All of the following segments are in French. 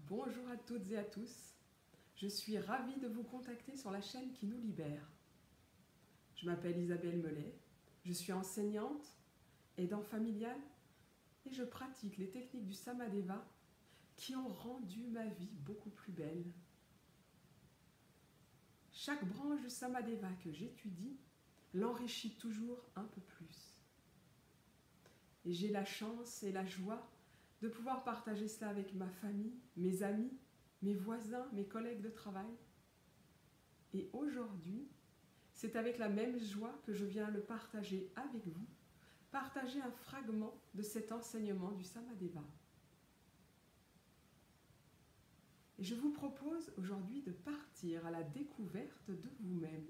Bonjour à toutes et à tous, je suis ravie de vous contacter sur la chaîne qui nous libère. Je m'appelle Isabelle Mellet, je suis enseignante, aidant familial et je pratique les techniques du Samadeva qui ont rendu ma vie beaucoup plus belle. Chaque branche du Samadeva que j'étudie l'enrichit toujours un peu plus. Et j'ai la chance et la joie de pouvoir partager cela avec ma famille, mes amis, mes voisins, mes collègues de travail. Et aujourd'hui, c'est avec la même joie que je viens le partager avec vous, partager un fragment de cet enseignement du Samadeva. Et je vous propose aujourd'hui de partir à la découverte de vous-même.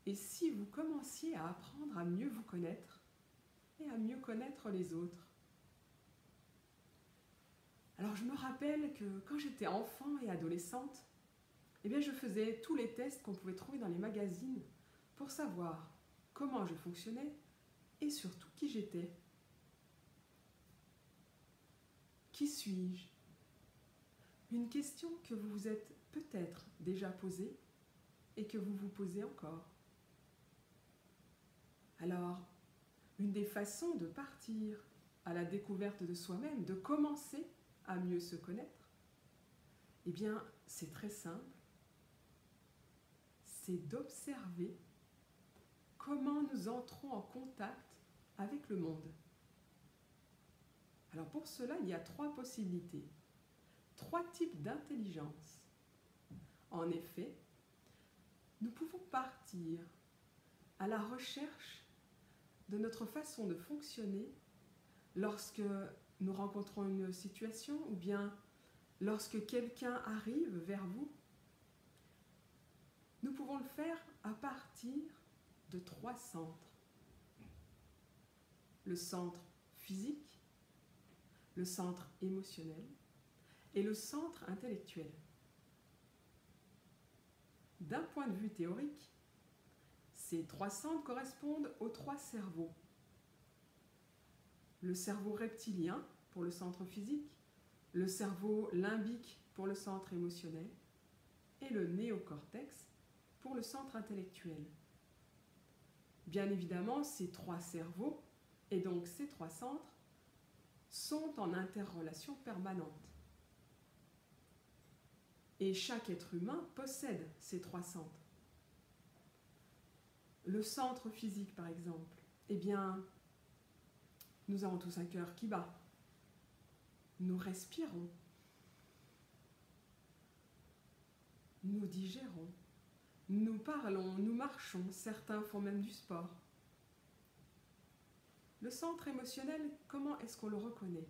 Et si vous commenciez à apprendre à mieux vous connaître et à mieux connaître les autres. Alors je me rappelle que quand j'étais enfant et adolescente, je faisais tous les tests qu'on pouvait trouver dans les magazines pour savoir comment je fonctionnais et surtout qui j'étais. Qui suis-je? Une question que vous vous êtes peut-être déjà posée et que vous vous posez encore. Alors, une des façons de partir à la découverte de soi-même, de commencer à mieux se connaître, c'est très simple. C'est d'observer comment nous entrons en contact avec le monde. Alors pour cela, il y a 3 possibilités, 3 types d'intelligence. En effet, nous pouvons partir à la recherche de notre façon de fonctionner lorsque nous rencontrons une situation ou bien lorsque quelqu'un arrive vers vous. Nous pouvons le faire à partir de 3 centres. Le centre physique, le centre émotionnel et le centre intellectuel. D'un point de vue théorique, ces 3 centres correspondent aux 3 cerveaux. Le cerveau reptilien pour le centre physique, le cerveau limbique pour le centre émotionnel et le néocortex pour le centre intellectuel. Bien évidemment, ces 3 cerveaux et donc ces 3 centres sont en interrelation permanente. Et chaque être humain possède ces 3 centres. Le centre physique, par exemple, nous avons tous un cœur qui bat. Nous respirons. Nous digérons. Nous parlons, nous marchons, certains font même du sport. Le centre émotionnel, comment est-ce qu'on le reconnaît?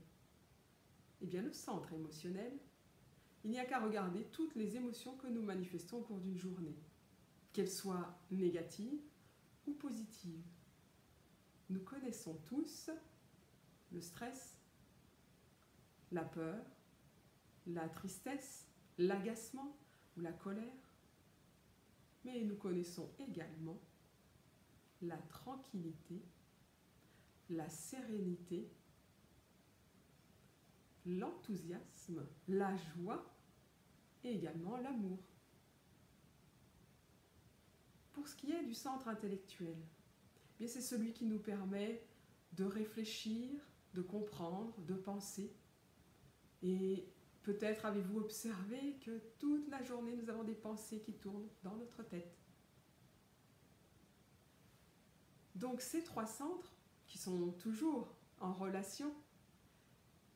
Le centre émotionnel, il n'y a qu'à regarder toutes les émotions que nous manifestons au cours d'une journée, qu'elles soient négatives ou positives. Nous connaissons tous le stress, la peur, la tristesse, l'agacement ou la colère. Mais nous connaissons également la tranquillité, la sérénité, l'enthousiasme, la joie et également l'amour. Pour ce qui est du centre intellectuel, c'est celui qui nous permet de réfléchir, de comprendre, de penser. Et peut-être avez-vous observé que toute la journée, nous avons des pensées qui tournent dans notre tête. Donc ces 3 centres, qui sont toujours en relation,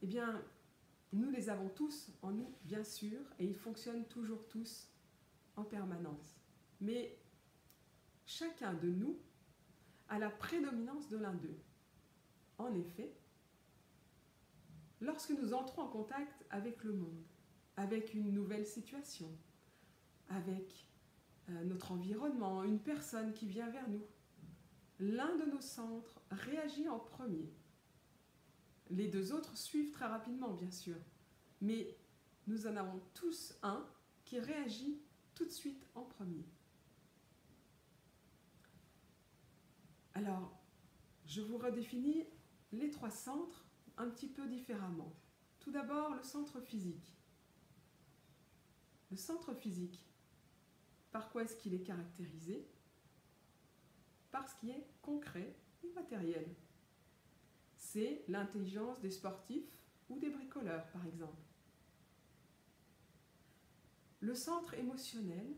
nous les avons tous en nous, bien sûr, et ils fonctionnent toujours tous en permanence. Mais chacun de nous a la prédominance de l'un d'eux. En effet, lorsque nous entrons en contact avec le monde, avec une nouvelle situation, avec notre environnement, une personne qui vient vers nous, l'un de nos centres réagit en premier. Les 2 autres suivent très rapidement, bien sûr, mais nous en avons tous un qui réagit tout de suite en premier. Alors, je vous redéfinis les 3 centres un petit peu différemment. Tout d'abord, le centre physique. Le centre physique, par quoi est-ce qu'il est caractérisé? Par ce qui est concret et matériel. C'est l'intelligence des sportifs ou des bricoleurs, par exemple. Le centre émotionnel,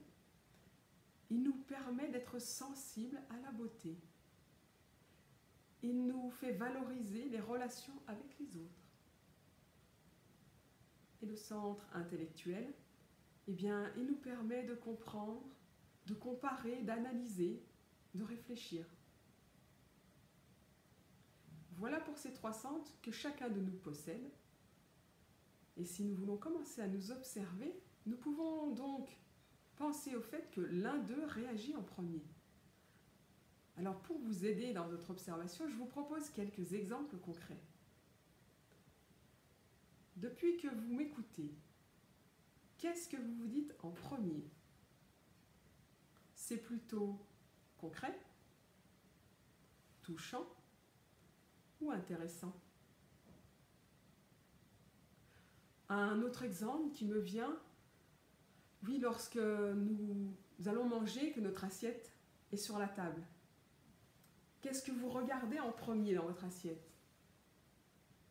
il nous permet d'être sensibles à la beauté. Il nous fait valoriser les relations avec les autres. Et le centre intellectuel, eh bien, il nous permet de comprendre, de comparer, d'analyser, de réfléchir. Voilà pour ces 3 centres que chacun de nous possède. Et si nous voulons commencer à nous observer, nous pouvons donc penser au fait que l'un d'eux réagit en premier. Alors pour vous aider dans votre observation, je vous propose quelques exemples concrets. Depuis que vous m'écoutez, qu'est-ce que vous vous dites en premier? C'est plutôt concret, touchant ou intéressant? Un autre exemple qui me vient, oui, lorsque nous allons manger, que notre assiette est sur la table. Qu'est-ce que vous regardez en premier dans votre assiette?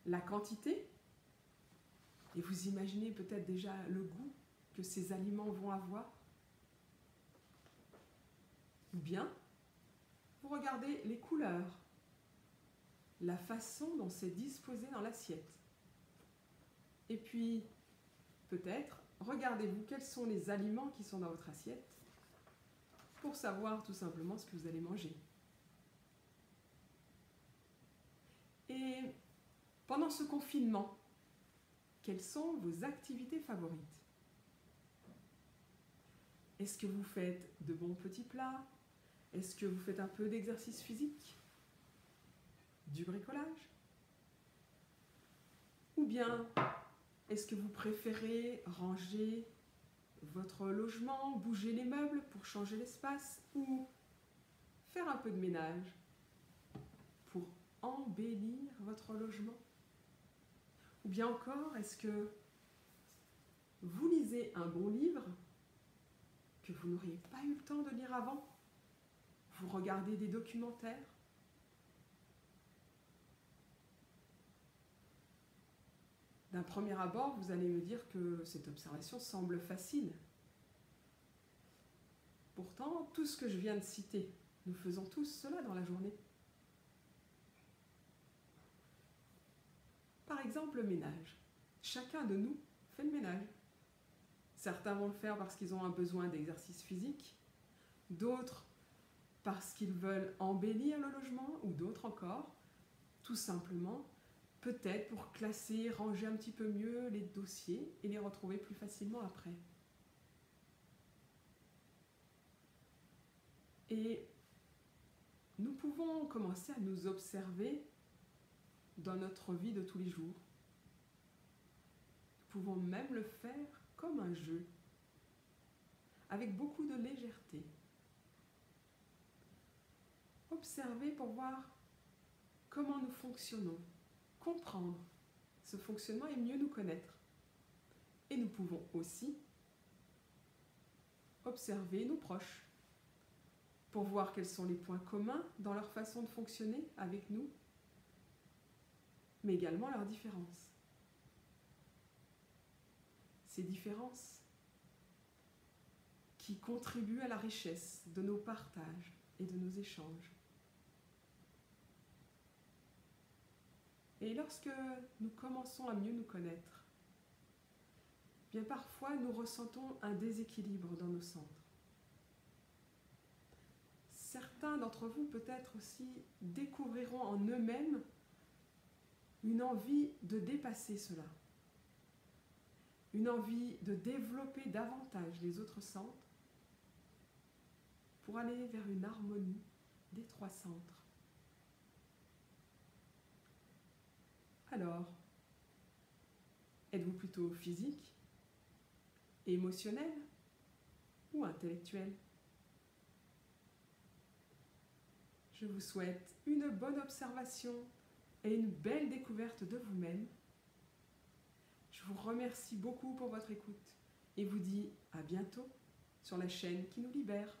La quantité? Et vous imaginez peut-être déjà le goût que ces aliments vont avoir? Ou bien, vous regardez les couleurs, la façon dont c'est disposé dans l'assiette. Et puis, peut-être, regardez-vous quels sont les aliments qui sont dans votre assiette pour savoir tout simplement ce que vous allez manger. Et pendant ce confinement, quelles sont vos activités favorites? Est-ce que vous faites de bons petits plats? Est-ce que vous faites un peu d'exercice physique? Du bricolage? Ou bien, est-ce que vous préférez ranger votre logement, bouger les meubles pour changer l'espace ou faire un peu de ménage pour embellir votre logement? Ou bien encore, est-ce que vous lisez un bon livre que vous n'auriez pas eu le temps de lire avant? Vous regardez des documentaires? D'un premier abord, vous allez me dire que cette observation semble facile. Pourtant, tout ce que je viens de citer, nous faisons tous cela dans la journée. Par exemple, le ménage. Chacun de nous fait le ménage. Certains vont le faire parce qu'ils ont un besoin d'exercice physique, d'autres parce qu'ils veulent embellir le logement, ou d'autres encore, tout simplement, peut-être pour classer, ranger un petit peu mieux les dossiers et les retrouver plus facilement après. Et nous pouvons commencer à nous observer dans notre vie de tous les jours. Nous pouvons même le faire comme un jeu, avec beaucoup de légèreté. Observer pour voir comment nous fonctionnons, comprendre ce fonctionnement et mieux nous connaître. Et nous pouvons aussi observer nos proches pour voir quels sont les points communs dans leur façon de fonctionner avec nous, mais également leurs différences. Ces différences qui contribuent à la richesse de nos partages et de nos échanges. Et lorsque nous commençons à mieux nous connaître, bien parfois nous ressentons un déséquilibre dans nos centres. Certains d'entre vous peut-être aussi découvriront en eux-mêmes une envie de dépasser cela, une envie de développer davantage les autres centres pour aller vers une harmonie des 3 centres. Alors, êtes-vous plutôt physique, émotionnel ou intellectuel? Je vous souhaite une bonne observation et une belle découverte de vous-même. Je vous remercie beaucoup pour votre écoute et vous dit à bientôt sur la chaîne qui nous libère.